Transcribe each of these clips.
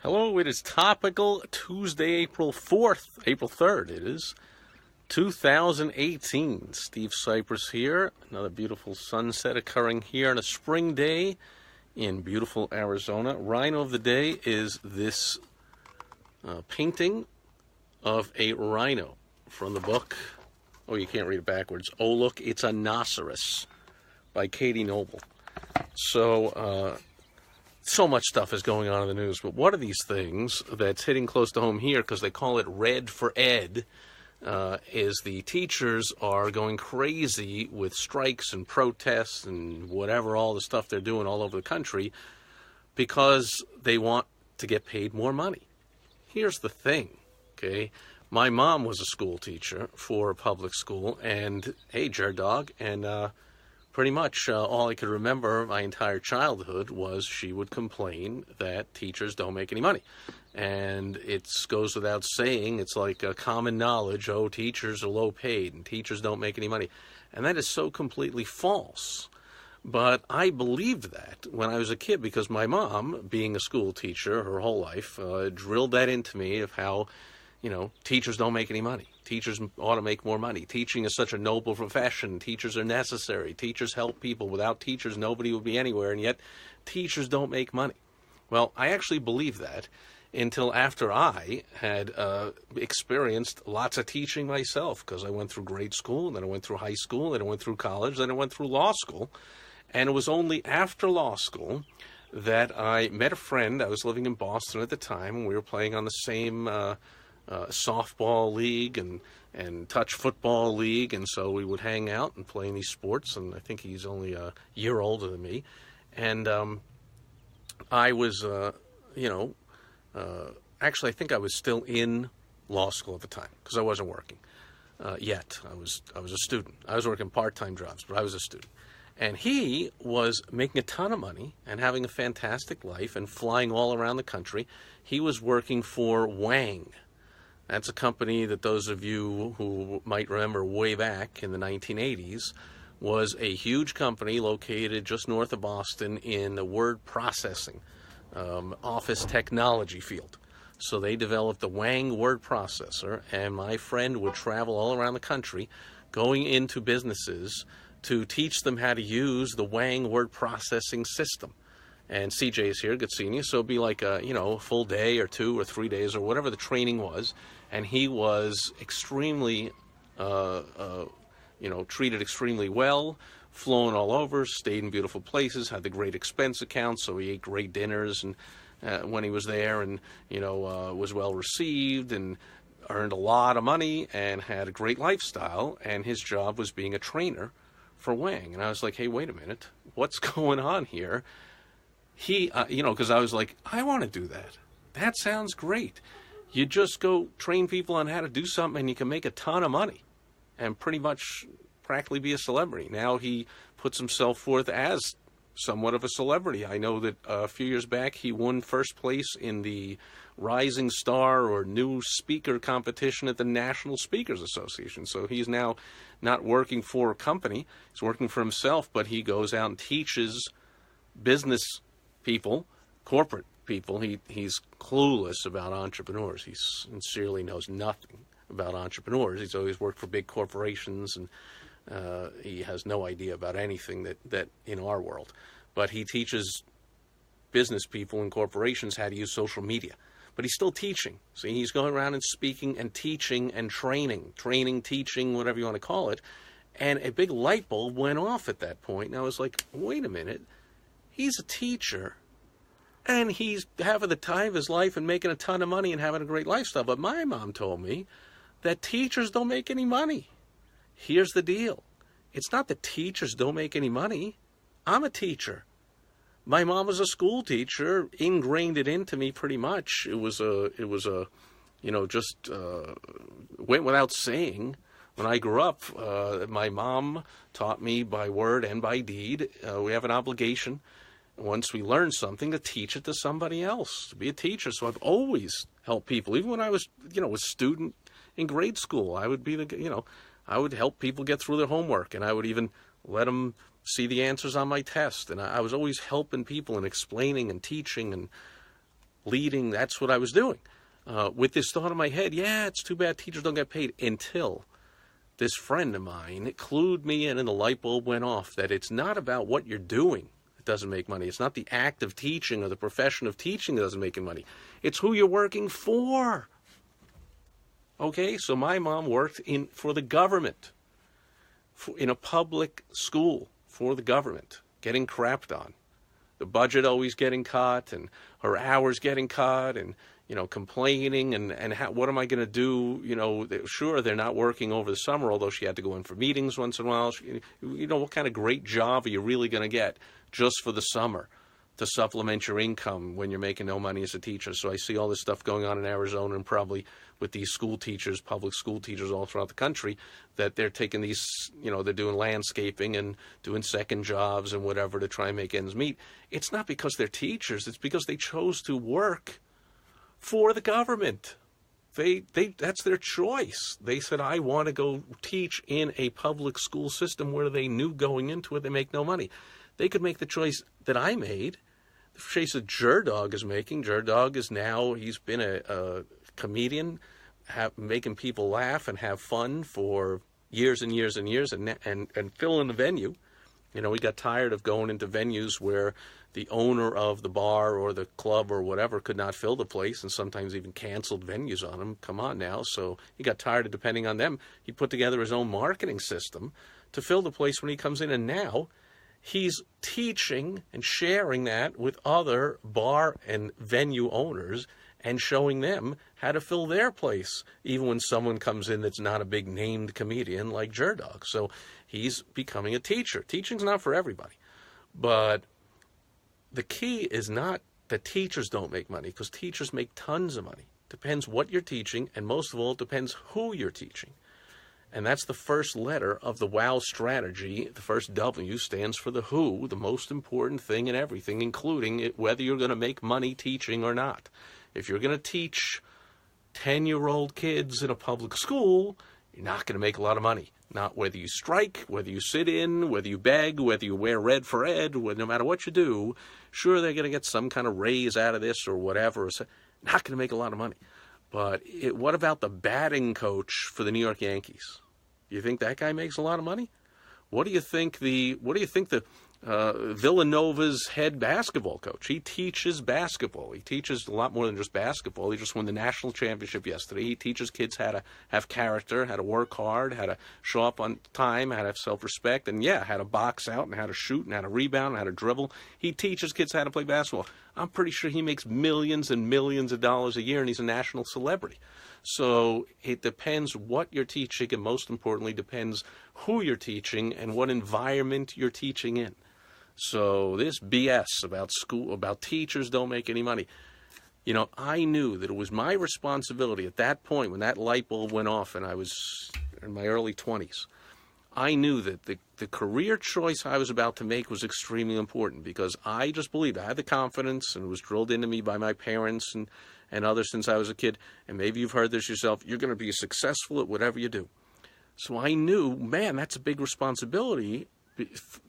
Hello, it is Topical Tuesday, April 4th, April 3rd, it is 2018. Steve Sipress here. Another beautiful sunset occurring here on a spring day in beautiful Arizona. Rhino of the day is this painting of a rhino from the book. Oh, you can't read it backwards. Oh, look, it's a rhinoceros by Katie Noble. So much stuff is going on in the news, but one of these things that's hitting close to home here, because they call it Red for Ed, is the teachers are going crazy with strikes and protests and whatever, all the stuff they're doing all over the country, because they want to get paid more money. Here's the thing, okay? My mom was a school teacher for a public school, and hey, Dog, and pretty much all I could remember my entire childhood was she would complain that teachers don't make any money. And it goes without saying, it's like common knowledge, oh, teachers are low paid and teachers don't make any money. And that is so completely false. But I believed that when I was a kid because my mom, being a school teacher her whole life, drilled that into me of how, teachers don't make any money. Teachers ought to make more money. Teaching is such a noble profession. Teachers are necessary. Teachers help people. Without teachers, nobody would be anywhere, and yet teachers don't make money. Well, I actually believed that until after I had experienced lots of teaching myself, because I went through grade school, and then I went through high school, then I went through college, then I went through law school. And it was only after law school that I met a friend. I was living in Boston at the time, and we were playing on the same softball league and touch football league, and so we would hang out and play in these sports, and I think he's only a year older than me. And I was, actually I think I was still in law school at the time, because I wasn't working yet. I was a student. I was working part-time jobs, but I was a student. And he was making a ton of money and having a fantastic life and flying all around the country. He was working for Wang. That's a company that those of you who might remember way back in the 1980s was a huge company located just north of Boston in the word processing, office technology field. So they developed the Wang word processor, and my friend would travel all around the country going into businesses to teach them how to use the Wang word processing system. And CJ is here, good seeing you. So it'd be like a full day or 2 or 3 days or whatever the training was. And he was extremely, treated extremely well, flown all over, stayed in beautiful places, had the great expense account, so he ate great dinners and when he was there, and was well received and earned a lot of money and had a great lifestyle. And his job was being a trainer for Wang. And I was like, hey, wait a minute, what's going on here? He, because I was like, I want to do that. That sounds great. You just go train people on how to do something and you can make a ton of money and pretty much practically be a celebrity. Now he puts himself forth as somewhat of a celebrity. I know that a few years back he won first place in the Rising Star or New Speaker competition at the National Speakers Association. So he's now not working for a company. He's working for himself, but he goes out and teaches business people, corporate people. He's clueless about entrepreneurs. He sincerely knows nothing about entrepreneurs. He's always worked for big corporations, and he has no idea about anything that in our world. But he teaches business people and corporations how to use social media. But he's still teaching. See, he's going around and speaking and teaching and training, teaching, whatever you want to call it. And a big light bulb went off at that point. And I was like, wait a minute. He's a teacher, and he's having the time of his life and making a ton of money and having a great lifestyle. But my mom told me that teachers don't make any money. Here's the deal. It's not that teachers don't make any money. I'm a teacher. My mom was a school teacher, ingrained it into me pretty much. It was went without saying. When I grew up, my mom taught me by word and by deed. We have an obligation, once we learn something, to teach it to somebody else, to be a teacher. So I've always helped people. Even when I was, a student in grade school, I would be I would help people get through their homework, and I would even let them see the answers on my test. And I was always helping people and explaining and teaching and leading. That's what I was doing. With this thought in my head, yeah, it's too bad teachers don't get paid, until this friend of mine clued me in and the light bulb went off that it's not about what you're doing that doesn't make money. It's not the act of teaching or the profession of teaching that doesn't make any money. It's who you're working for. Okay, so my mom worked for the government, in a public school for the government, getting crapped on. The budget always getting cut, and her hours getting cut, and complaining, and what am I going to do? Sure, they're not working over the summer, although she had to go in for meetings once in a while. What kind of great job are you really going to get just for the summer to supplement your income when you're making no money as a teacher? So I see all this stuff going on in Arizona, and probably with these school teachers, public school teachers all throughout the country, that they're taking these, they're doing landscaping and doing second jobs and whatever to try and make ends meet. It's not because they're teachers. It's because they chose to work for the government. That's their choice. They said, I want to go teach in a public school system where they knew going into it they make no money. They could make the choice that I made, the choice that Jerdog is making. Jerdog is now, he's been a comedian, making people laugh and have fun for years and years and years, and fill in the venue. We got tired of going into venues where the owner of the bar or the club or whatever could not fill the place, and sometimes even canceled venues on them. Come on now. So he got tired of depending on them. He put together his own marketing system to fill the place when he comes in, and now he's teaching and sharing that with other bar and venue owners and showing them how to fill their place, even when someone comes in that's not a big named comedian like Jerdog. So he's becoming a teacher. Teaching's not for everybody. But the key is not that teachers don't make money, because teachers make tons of money. Depends what you're teaching, and most of all, it depends who you're teaching. And that's the first letter of the WOW strategy. The first W stands for the who, the most important thing in everything, including whether you're going to make money teaching or not. If you're going to teach 10-year-old kids in a public school, you're not going to make a lot of money. Not whether you strike, whether you sit in, whether you beg, whether you wear red for ed, no matter what you do, sure, they're going to get some kind of raise out of this or whatever. Not going to make a lot of money. But what about the batting coach for the New York Yankees? Do you think that guy makes a lot of money? What do you think the Villanova's head basketball coach? He teaches basketball. He teaches a lot more than just basketball. He just won the national championship yesterday. He teaches kids how to have character, how to work hard, how to show up on time, how to have self-respect, and how to box out and how to shoot and how to rebound and how to dribble. He teaches kids how to play basketball. I'm pretty sure he makes millions and millions of dollars a year, and he's a national celebrity. So it depends what you're teaching, and most importantly, depends who you're teaching and what environment you're teaching in. So this BS about school, about teachers don't make any money. I knew that it was my responsibility at that point when that light bulb went off and I was in my early 20s. I knew that the career choice I was about to make was extremely important, because I just believed, I had the confidence, and it was drilled into me by my parents and others since I was a kid, and maybe you've heard this yourself, you're going to be successful at whatever you do. So I knew, man, that's a big responsibility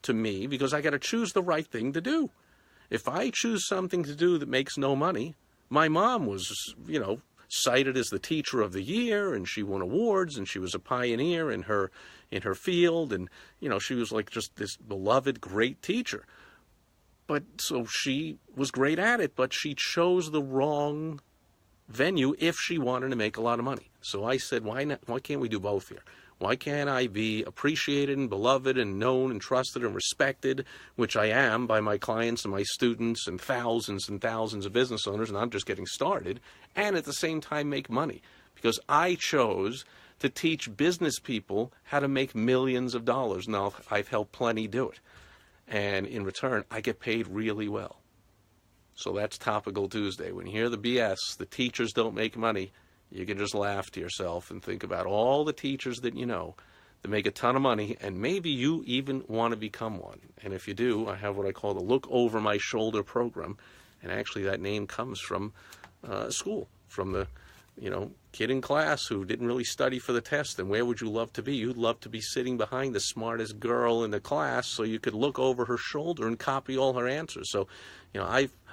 to me, because I got to choose the right thing to do. If I choose something to do that makes no money, my mom was, cited as the teacher of the year, and she won awards, and she was a pioneer in her field, and she was like just this beloved, great teacher. But so she was great at it, but she chose the wrong venue if she wanted to make a lot of money. So I said, why not? Why can't we do both here? Why can't I be appreciated and beloved and known and trusted and respected, which I am by my clients and my students and thousands of business owners, and I'm just getting started, and at the same time make money? Because I chose to teach business people how to make millions of dollars. Now, I've helped plenty do it. And in return, I get paid really well. So that's Topical Tuesday. When you hear the BS, the teachers don't make money, you can just laugh to yourself and think about all the teachers that you know that make a ton of money, and maybe you even want to become one. And if you do, I have what I call the Look Over My Shoulder program. And actually that name comes from school, from the kid in class who didn't really study for the test. And where would you love to be? You'd love to be sitting behind the smartest girl in the class so you could look over her shoulder and copy all her answers. So,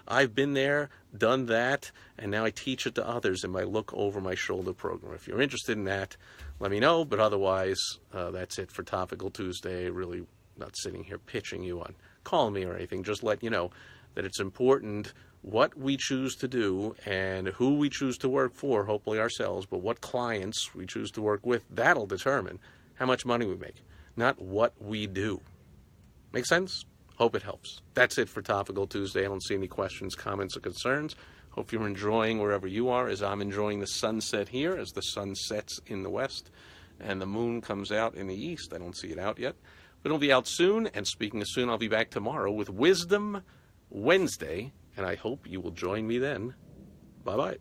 I've been there, done that, and now I teach it to others in my Look Over My Shoulder program. If you're interested in that, let me know. But otherwise, that's it for Topical Tuesday. Really not sitting here pitching you on calling me or anything. Just let you know that it's important what we choose to do and who we choose to work for, hopefully ourselves, but what clients we choose to work with, that'll determine how much money we make, not what we do. Make sense? Hope it helps. That's it for Topical Tuesday. I don't see any questions, comments, or concerns. Hope you're enjoying wherever you are, as I'm enjoying the sunset here, as the sun sets in the west and the moon comes out in the east. I don't see it out yet, but it'll be out soon. And speaking of soon, I'll be back tomorrow with Wisdom Wednesday, and I hope you will join me then. Bye-bye.